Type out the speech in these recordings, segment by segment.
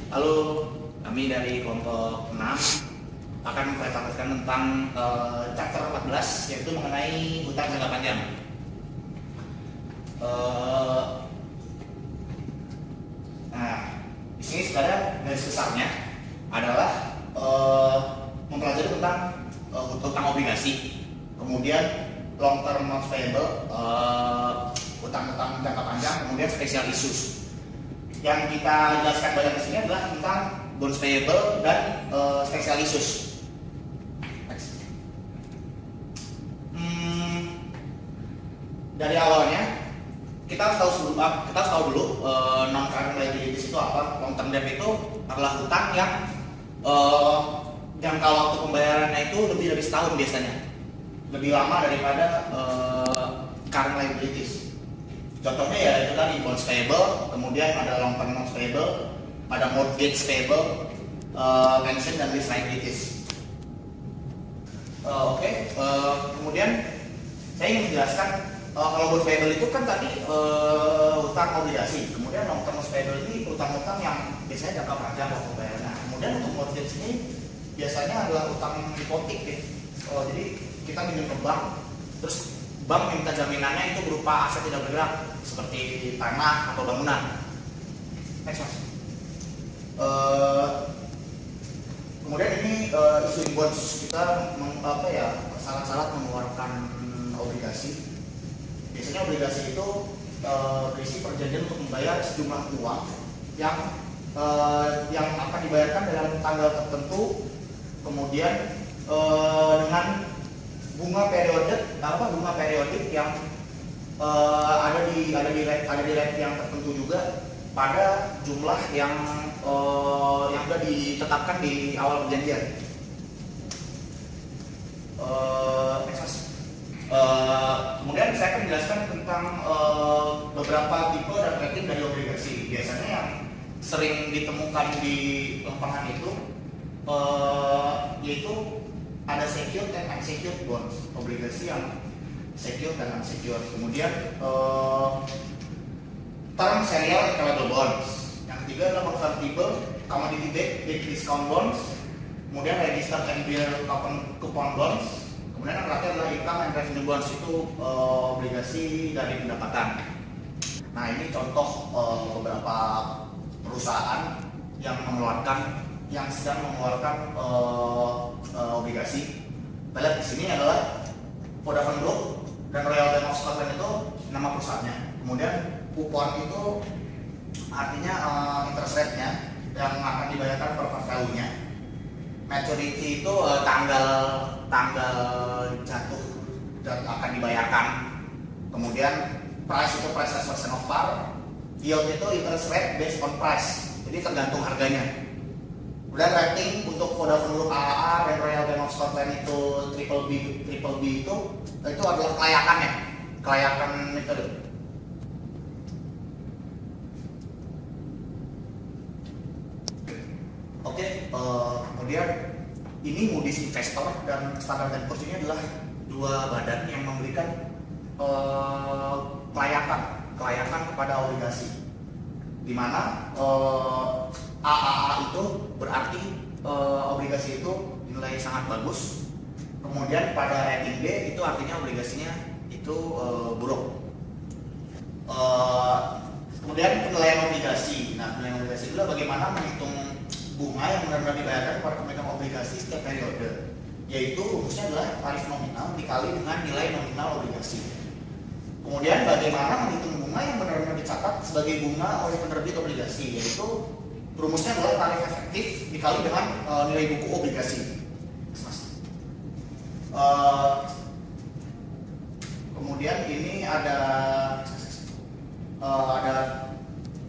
Halo, kami dari kelompok 6 akan mempresentasikan tentang chapter 14 yaitu mengenai hutang jangka panjang. Nah, di sini sebenarnya garis besarnya adalah mempelajari tentang hutang obligasi, kemudian long term notes payable, hutang-hutang jangka panjang, kemudian special issues. Yang kita jelaskan banyak di sini adalah tentang bonds payable dan special issues. Dari awalnya kita harus tahu dulu non current liabilities itu apa. Long term debt itu adalah hutang yang jangka waktu pembayarannya itu lebih dari setahun biasanya, lebih lama daripada current liabilities. Contohnya ya itu tadi bonds payable, kemudian ada long term notes payable, ada mortgage payable, pension dan lease liabilities. Kemudian saya ingin menjelaskan kalau bonds payable itu kan tadi hutang obligasi, kemudian long term notes payable ini hutang-hutang yang biasanya jangka panjang waktu pembayarannya. Kemudian untuk mortgage ini biasanya adalah hutang hipotek ya. Jadi kita minjem ke bank, terus bank minta jaminannya itu berupa aset tidak bergerak seperti tanah atau bangunan. Next mas. Kemudian ini issuing bonds, kita sangat-sangat mengeluarkan obligasi. Biasanya obligasi itu berisi perjanjian untuk membayar sejumlah uang yang akan dibayarkan dalam tanggal tertentu, kemudian dengan bunga periodik yang ada di rate yang tertentu juga pada jumlah yang sudah ditetapkan di awal perjanjian. Kemudian saya akan menjelaskan tentang beberapa tipe dan rating dari obligasi. Biasanya yang sering ditemukan di lapangan itu yaitu ada secured dan unsecured bonds, obligasi yang secured dan unsecured. Kemudian term serial callable bonds. Yang ketiga adalah convertible commodity backed discount bonds. Kemudian registered and bill coupon bonds. Kemudian yang terakhir adalah income and revenue bonds, itu obligasi dari pendapatan. Nah ini contoh beberapa perusahaan yang sedang mengeluarkan obligasi. Kita lihat di sini adalah Vodafone Group dan Royal Bank of Scotland itu nama perusahaannya. Kemudian kupon itu artinya interest rate-nya yang akan dibayarkan per value-nya. Maturity itu tanggal jatuh dan akan dibayarkan. Kemudian price itu price as percent of par. Yield itu interest rate based on price, jadi tergantung harganya. Kemudian rating untuk Vodafone Group AAA dan Royal Bank of Scotland itu triple B itu adalah kelayakannya, kelayakan metode. Kemudian ini Moody's Investor dan Standard & Poor's ini adalah dua badan yang memberikan kelayakan kepada obligasi, di mana AAA itu berarti obligasi itu nilai sangat bagus. Kemudian pada rating B itu artinya obligasinya itu buruk. Kemudian penilaian obligasi. Nah, penilaian obligasi itu bagaimana menghitung bunga yang benar-benar dibayarkan kepada pemegang obligasi setiap periode. Yaitu rumusnya adalah tarif nominal dikali dengan nilai nominal obligasi. Kemudian bagaimana menghitung bunga yang benar-benar dicatat sebagai bunga oleh penerbit obligasi, yaitu rumusnya adalah tarif efektif dikali dengan nilai buku obligasi. Kemudian ini ada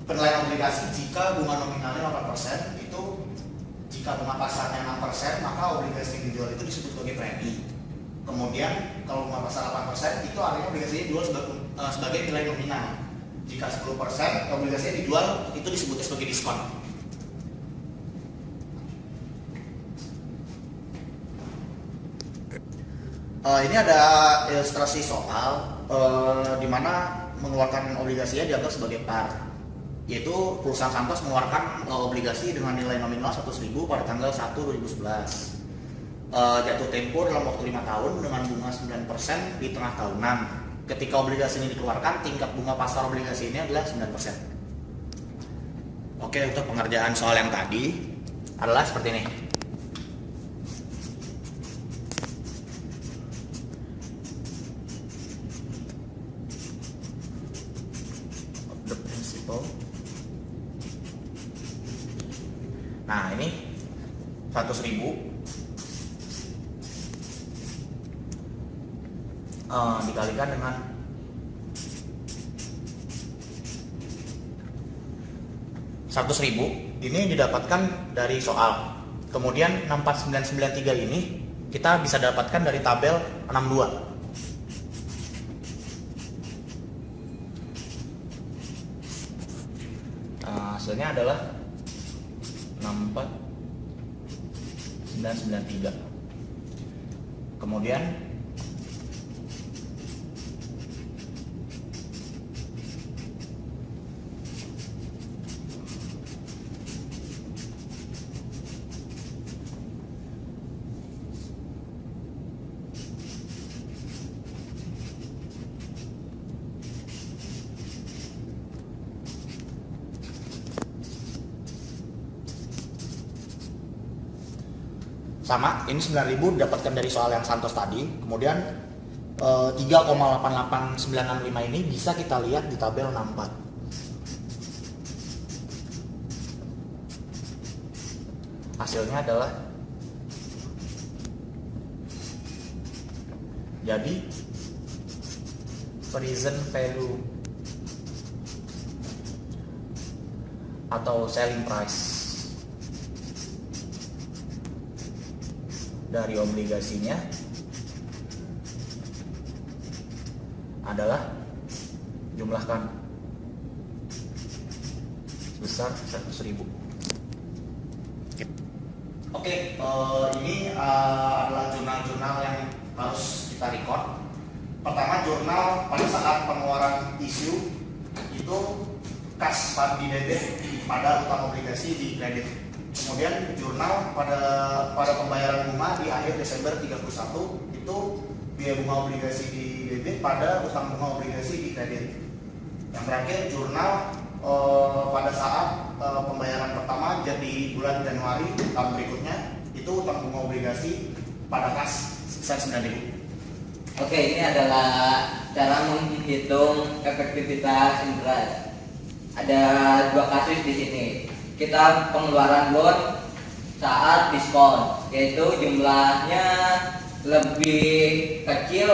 penilaian obligasi jika bunga nominalnya 8%, itu jika bunga pasarnya 6%, maka obligasi yang dijual itu disebut sebagai premi. Kemudian kalau bunga pasar 8%, itu artinya obligasinya dijual sebagai nilai nominal. Jika 10%, obligasinya dijual itu disebutnya sebagai diskon. Ini ada ilustrasi soal di mana mengeluarkan obligasinya dianggap sebagai par. yaitu perusahaan Santos mengeluarkan obligasi dengan nilai nominal 100.000 pada tanggal 1 2011. Jatuh tempo dalam waktu 5 tahun dengan bunga 9% di tengah tahunan. Ketika obligasi ini dikeluarkan, tingkat bunga pasar obligasi ini adalah 9%. Oke, untuk pengerjaan soal yang tadi adalah seperti ini. The principal. Nah, ini 100.000 dikalikan dengan 100.000 ini didapatkan dari soal. Kemudian 64993 ini kita bisa dapatkan dari tabel 62. Hasilnya adalah 64993. Kemudian sama, ini 9.000 didapatkan dari soal yang Santos tadi. Kemudian 3,88965 ini bisa kita lihat di tabel 64. Hasilnya adalah jadi present value atau selling price dari obligasinya adalah jumlahkan sebesar 100.000. Oke, ini adalah jurnal-jurnal yang harus kita record. Pertama, jurnal pada saat pengeluaran isu itu kas di debit pada utang obligasi di kredit. Kemudian jurnal pada pembayaran bunga di akhir Desember 31 itu biaya bunga obligasi di debit pada utang bunga obligasi di kredit. Yang terakhir jurnal pada saat pembayaran pertama jadi bulan Januari tahun berikutnya itu utang bunga obligasi pada kas sebesar 9.000. Oke, ini adalah cara menghitung efektivitas interest. Ada dua kasus di sini. Kita pengeluaran bond saat diskon, yaitu jumlahnya lebih kecil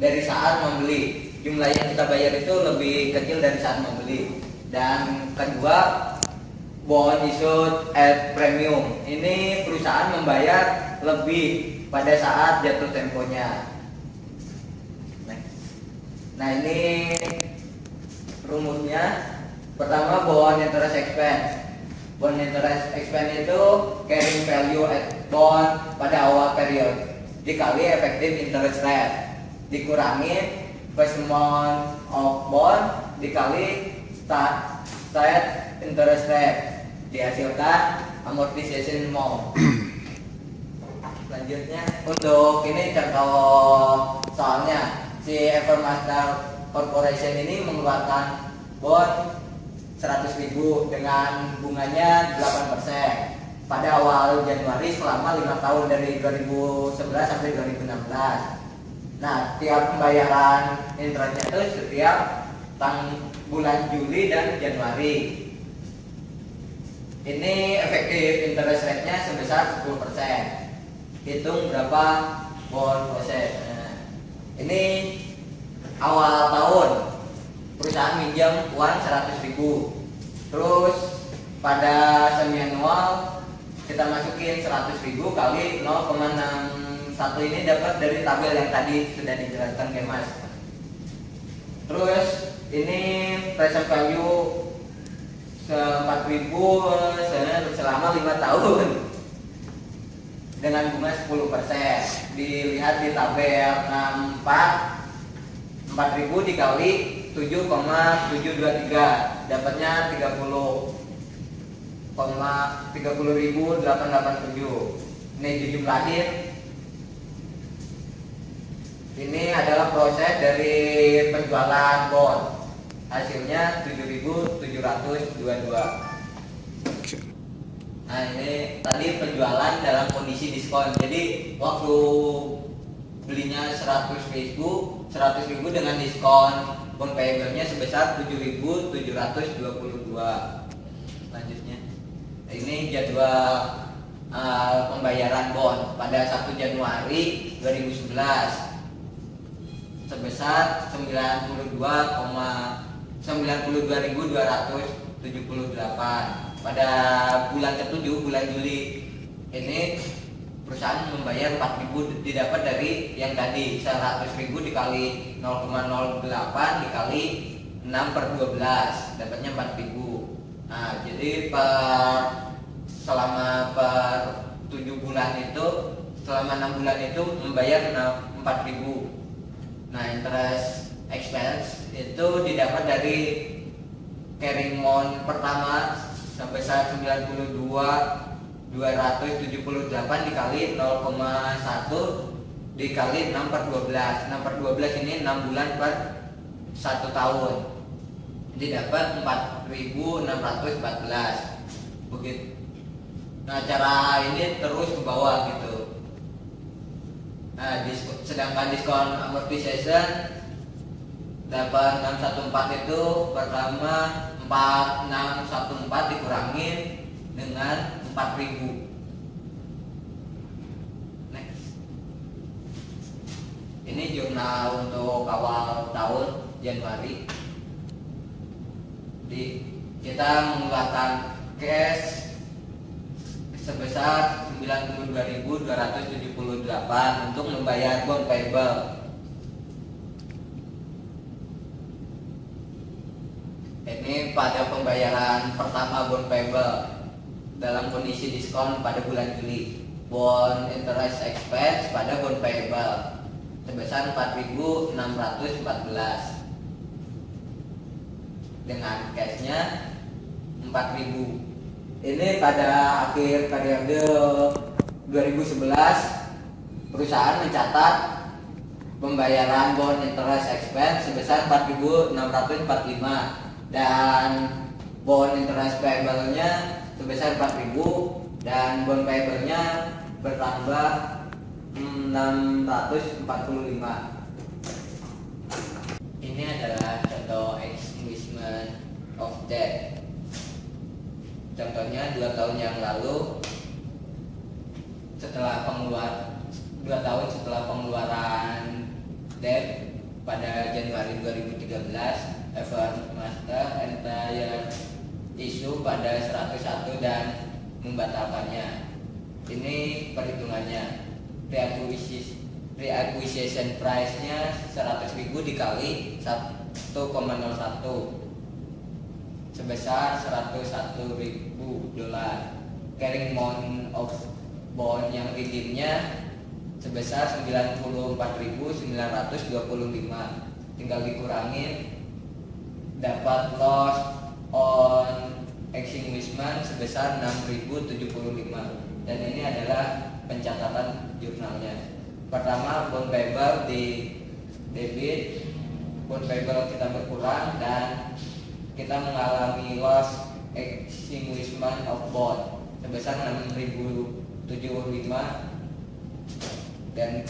dari saat membeli. Jumlah yang kita bayar itu lebih kecil dari saat membeli. Dan kedua, bond issued at premium. Ini perusahaan membayar lebih pada saat jatuh temponya. Nah, ini rumusnya. Pertama, bond interest expense. Bond interest expense itu carrying value at bond pada awal period dikali effective interest rate dikurangi first amount of bond dikali start interest rate dihasilkan amortization amount. Selanjutnya untuk ini contoh soalnya, si Evermaster Corporation ini mengeluarkan bond 100.000 dengan bunganya 8% pada awal Januari selama 5 tahun dari 2011 sampai 2016. Nah, tiap pembayaran interestnya itu setiap bulan Juli dan Januari. Ini efektif interest rate-nya sebesar 10%. Hitung berapa bond persen. Nah, ini awal tahun perusahaan minjam uang 100.000. Terus pada semi annual kita masukin 100.000 kali 0,61 ini dapat dari tabel yang tadi sudah dijelaskan ke Mas. Terus ini present value 4.000 selama 5 tahun dengan bunga 10%. Dilihat di tabel 64, 4.000 dikali 7,723 dapatnya 30,30.887. Ini dijumlahin. Ini adalah proses dari penjualan bond. Hasilnya 7.722. Nah, ini tadi penjualan dalam kondisi diskon. Jadi waktu belinya 100.000 dengan diskon bond payable-nya sebesar 7.722. Selanjutnya, ini jadwal pembayaran bond pada 1 Januari 2011 sebesar 92.278. Pada bulan ke-7, bulan Juli ini perusahaan membayar 4.000, didapat dari yang tadi 100.000 dikali 0,08 dikali 6/12, dapatnya 4.000. Nah, jadi selama 7 bulan itu, selama 6 bulan itu membayar 4.000. Nah, interest expense itu didapat dari carrying amount pertama sebesar 92.278 dikali 0,1 dikali 6/12. 6/12 ini 6 bulan per 1 tahun. Didapat 4.614. Begitu. Nah, cara ini terus ke bawah gitu. Nah, sedangkan diskon amortization dapat 614 itu pertama 4614 dikurangin dengan 4.000. Next. Ini jurnal untuk awal tahun Januari. Kita mengeluarkan cash sebesar 92.278 untuk membayar bond payable. Ini pada pembayaran pertama bond payable dalam kondisi diskon pada bulan Juli. Bond interest expense pada bond payable sebesar 4.614 dengan cashnya 4.000. Ini pada akhir periode 2011 perusahaan mencatat pembayaran bond interest expense sebesar 4.645 dan bond interest payable-nya sebesar 4.000 dan bond payable-nya bertambah 645. Ini adalah contoh extinguishment of debt. Contohnya 2 tahun yang lalu, 2 tahun setelah pengeluaran debt pada Januari 2013, Evermaster entire issue pada 101 dan membatalkannya. Ini perhitungannya. Reacquisition price-nya 100.000 dikali 1,01 sebesar $101.000. Carrying amount of bond yang redeemnya sebesar 94.925. Tinggal dikurangin, dapat loss on extinguishment sebesar 6.075. Dan ini adalah pencatatan jurnalnya. Pertama, bond payable di debit, bond payable kita berkurang dan kita mengalami loss extinguishment of bond sebesar 6.075 dan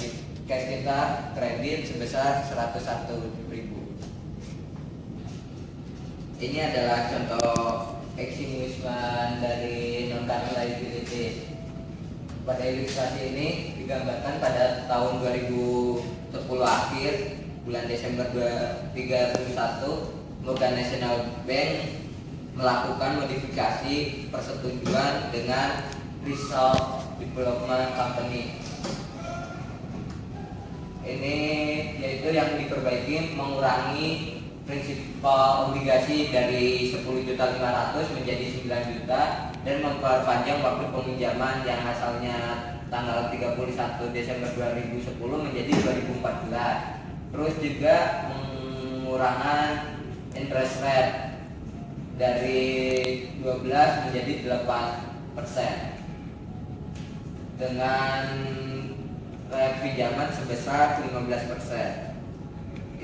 cash kita kredit sebesar 101.000. Ini adalah contoh extinguishment dari non-current liability. Pada ilustrasi ini digambarkan pada tahun 2010 akhir, bulan Desember 2031, Morgan National Bank melakukan modifikasi persetujuan dengan Result Development Company. Ini yaitu yang diperbaiki mengurangi prinsipal obligasi dari 10.500.000 menjadi 9 juta dan memperpanjang waktu peminjaman yang asalnya tanggal 31 Desember 2010 menjadi 2014. Terus juga pengurangan interest rate dari 12 menjadi 8% dengan pinjaman sebesar 15%.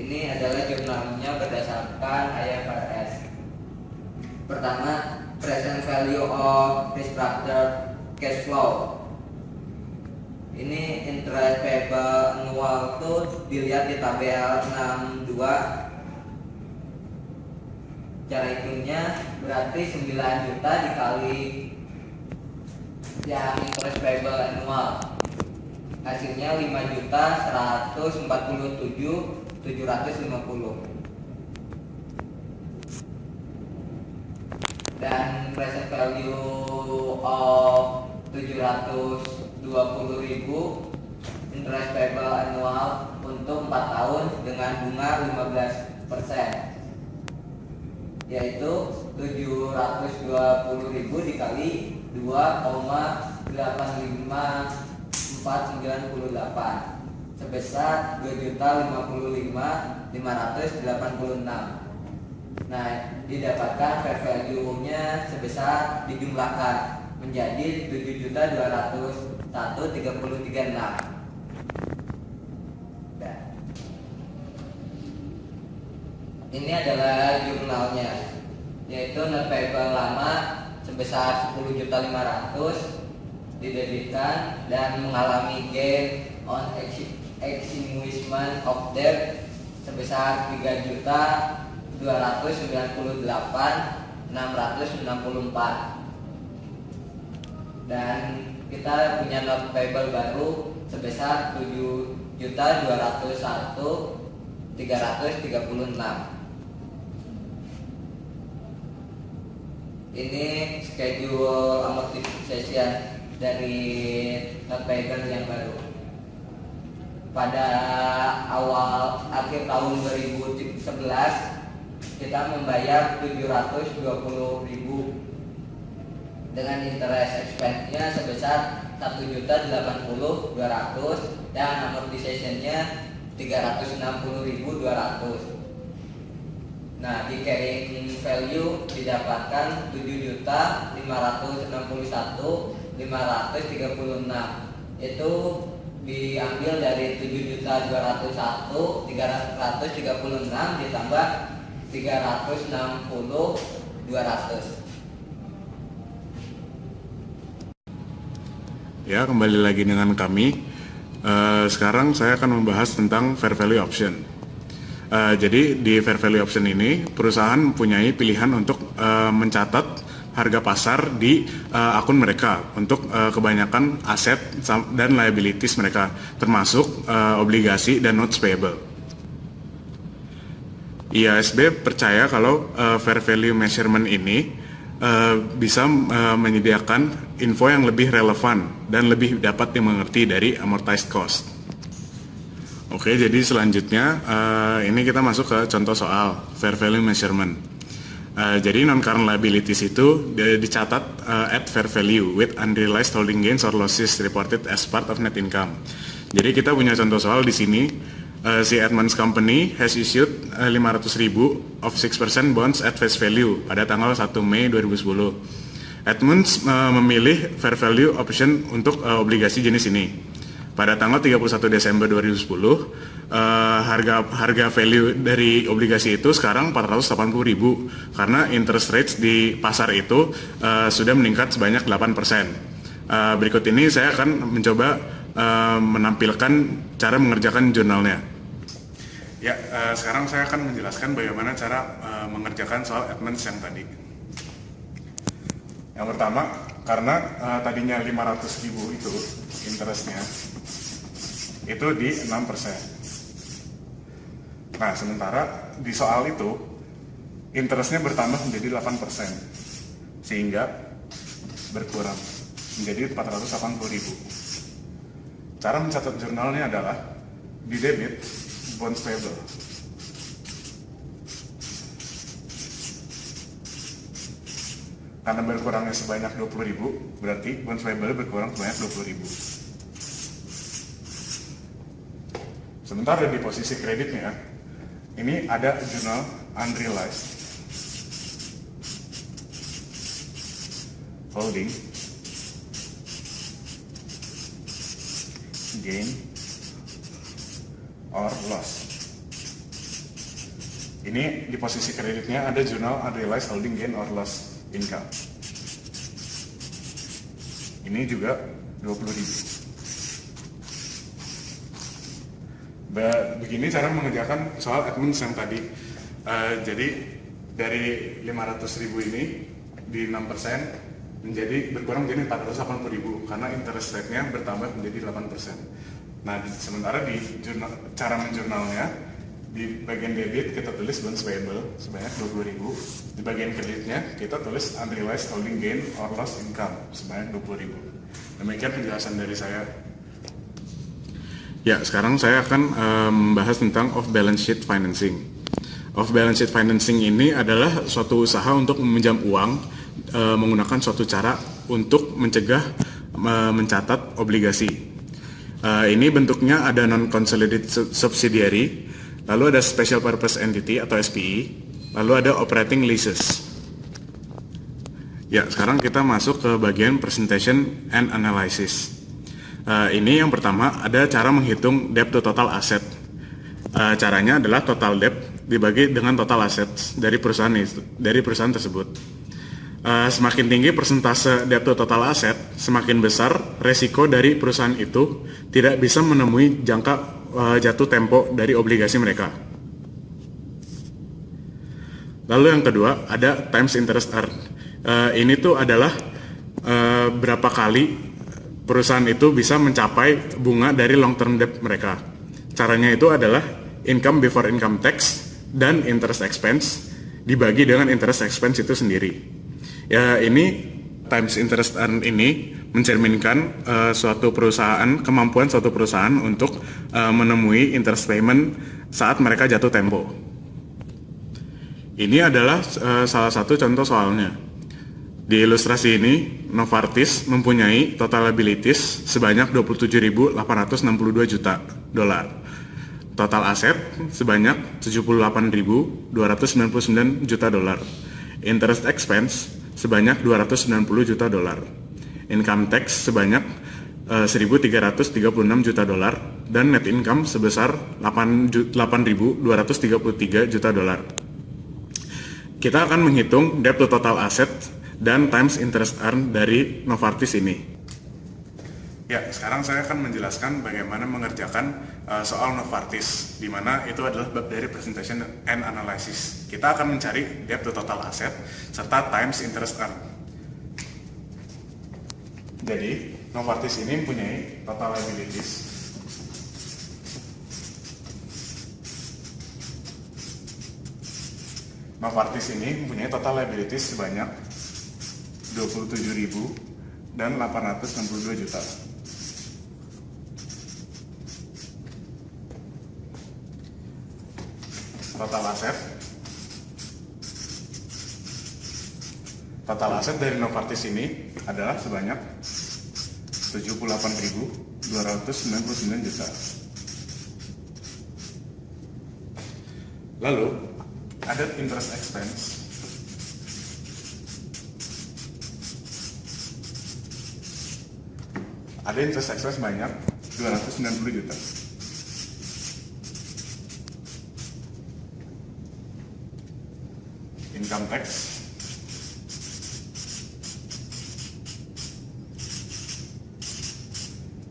Ini adalah jurnalnya berdasarkan IFRS. Pertama, present value of restructured cash flow. Ini interest payable annual itu dilihat di tabel 62. Cara hitungnya berarti 9 juta dikali yang interest payable annual, hasilnya 5.147.750. Dan present value of 720.000 interest payable annual untuk 4 tahun dengan bunga 15%, yaitu 720.000 dikali 2,85498 sebesar 2.055.586. Nah, didapatkan fair value-nya sebesar dijumlahkan menjadi 7.201.3036. Ini adalah jurnalnya, yaitu net payable lama sebesar 10.500.000 didebitkan dan mengalami gain on extinguishment of debt sebesar 3.298.664. Dan kita punya net payable baru sebesar 7.201.336. Ini schedule amortization dari net payable yang baru. Pada akhir tahun 2011 kita membayar 720.000 dengan interest expense-nya sebesar 1.080.200 dan amortization-nya 360.200. Nah, di carrying value didapatkan 7.561.536. Itu diambil dari 7.201.336 ditambah 360.200. Ya, kembali lagi dengan kami. Sekarang saya akan membahas tentang fair value option. Jadi di fair value option ini perusahaan mempunyai pilihan untuk mencatat harga pasar di akun mereka untuk kebanyakan aset dan liabilities mereka, termasuk obligasi dan notes payable. IASB percaya kalau fair value measurement ini bisa menyediakan info yang lebih relevan dan lebih dapat dimengerti dari amortized cost. Oke, jadi selanjutnya ini kita masuk ke contoh soal fair value measurement. Jadi non-current liabilities itu dicatat at fair value with unrealized holding gains or losses reported as part of net income. Jadi kita punya contoh soal di sini. Si Edmunds Company has issued 500.000 of 6% bonds at face value pada tanggal 1 Mei 2010. Edmunds memilih fair value option untuk obligasi jenis ini. Pada tanggal 31 Desember 2010, harga value dari obligasi itu sekarang 480.000 karena interest rates di pasar itu sudah meningkat sebanyak 8%. Berikut ini saya akan mencoba menampilkan cara mengerjakan jurnalnya. Ya, sekarang saya akan menjelaskan bagaimana cara mengerjakan soal Edmunds yang tadi. Yang pertama, karena tadinya 500.000 itu interestnya itu di 6%. Nah, sementara di soal itu interestnya bertambah menjadi 8%, sehingga berkurang menjadi 480.000. Cara mencatat jurnalnya adalah di debit bonds payable. Karena berkurangnya sebanyak 20.000, berarti bonds payable berkurang sebanyak 20.000. Sementara di posisi kreditnya, ini ada jurnal unrealized. holding gain or loss. Ini di posisi kreditnya ada jurnal unrealized holding gain or loss income. Ini juga 20.000. Begini cara mengerjakan soal admin yang tadi. Jadi dari 500.000 ini di 6% menjadi berkurang menjadi 480.000 karena interest rate-nya bertambah menjadi 8%. Nah, sementara di cara menjurnalnya di bagian debit kita tulis bonds payable sebanyak 20.000, di bagian kreditnya kita tulis unrealized holding gain or loss income sebanyak 20.000. Demikian penjelasan dari saya. Ya, sekarang saya akan membahas tentang off balance sheet financing. Off balance sheet financing ini adalah suatu usaha untuk meminjam uang menggunakan suatu cara untuk mencegah mencatat obligasi. Ini bentuknya ada non-consolidated subsidiary, lalu ada special purpose entity atau SPE, lalu ada operating leases. Ya, sekarang kita masuk ke bagian presentation and analysis. Ini yang pertama ada cara menghitung debt to total asset. Caranya adalah total debt dibagi dengan total assets dari perusahaan tersebut. Semakin tinggi persentase debt to total asset, semakin besar resiko dari perusahaan itu tidak bisa menemui jangka jatuh tempo dari obligasi mereka. Lalu yang kedua ada times interest earned. Ini tuh adalah berapa kali perusahaan itu bisa mencapai bunga dari long term debt mereka. Caranya itu adalah income before income tax dan interest expense dibagi dengan interest expense itu sendiri. Ya, ini times interest earned ini mencerminkan kemampuan suatu perusahaan untuk menemui interest payment saat mereka jatuh tempo. Ini adalah salah satu contoh soalnya. Di ilustrasi ini, Novartis mempunyai total liabilities sebanyak 27.862 juta dolar. Total aset sebanyak 78.299 juta dolar. Interest expense sebanyak 290 juta dolar. Income tax sebanyak 1.336 juta dolar dan net income sebesar 8.233 juta dolar. Kita akan menghitung debt to total asset dan times interest earned dari Novartis ini. Ya, sekarang saya akan menjelaskan bagaimana mengerjakan soal Novartis, di mana itu adalah bab dari presentation and analysis. Kita akan mencari debt to total asset serta times interest earned. Jadi, Novartis ini mempunyai total liabilities Novartis ini mempunyai total liabilities sebanyak 27.862 juta. Total aset dari Novartis ini adalah sebanyak 78.299 juta. Lalu ada interest expense. Ada interest expense banyak 290 juta.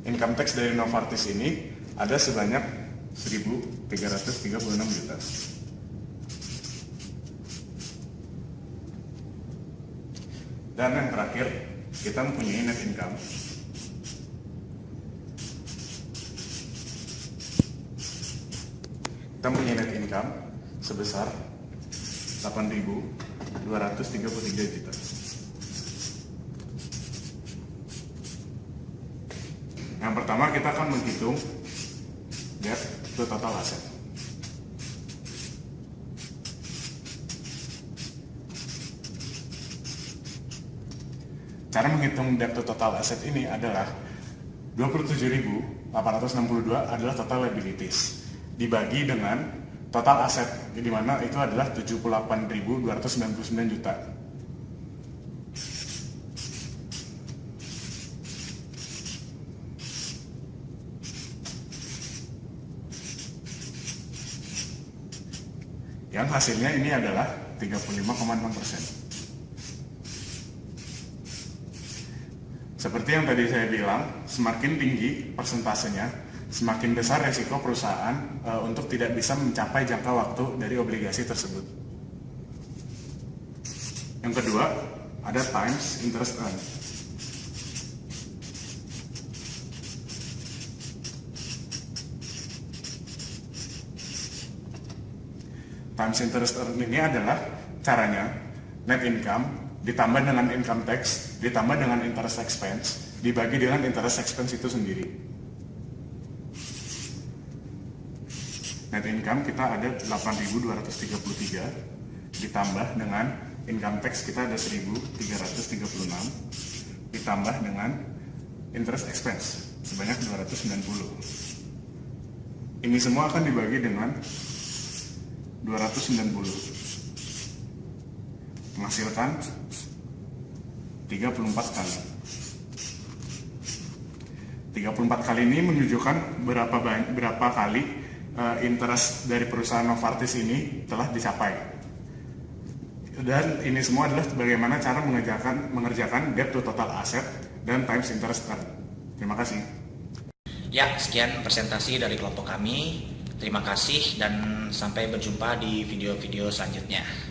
Income tax dari Novartis ini ada sebanyak 1.336 juta. Dan yang terakhir, kita mempunyai net income. Kita mempunyai net income sebesar 8.233 juta. Yang pertama kita akan menghitung debt to total asset. Cara menghitung debt to total asset ini adalah 27.862 adalah total liabilities dibagi dengan total aset, di mana itu adalah 78.299 juta. Yang hasilnya ini adalah 35,6%. Seperti yang tadi saya bilang, semakin tinggi persentasenya, semakin besar resiko perusahaan untuk tidak bisa mencapai jangka waktu dari obligasi tersebut. Yang kedua, ada times interest earned. Times interest earned ini adalah caranya net income ditambah dengan income tax, ditambah dengan interest expense, dibagi dengan interest expense itu sendiri. Net income kita ada 8.233, ditambah dengan income tax kita ada 1.336, ditambah dengan interest expense sebanyak 290. Ini semua akan dibagi dengan 290, menghasilkan 34 kali. 34 kali ini menunjukkan berapa kali interest dari perusahaan Novartis ini telah dicapai. Dan ini semua adalah bagaimana cara mengerjakan debt to total asset dan times interest earned. Terima kasih. Ya, sekian presentasi dari kelompok kami. Terima kasih dan sampai berjumpa di video-video selanjutnya.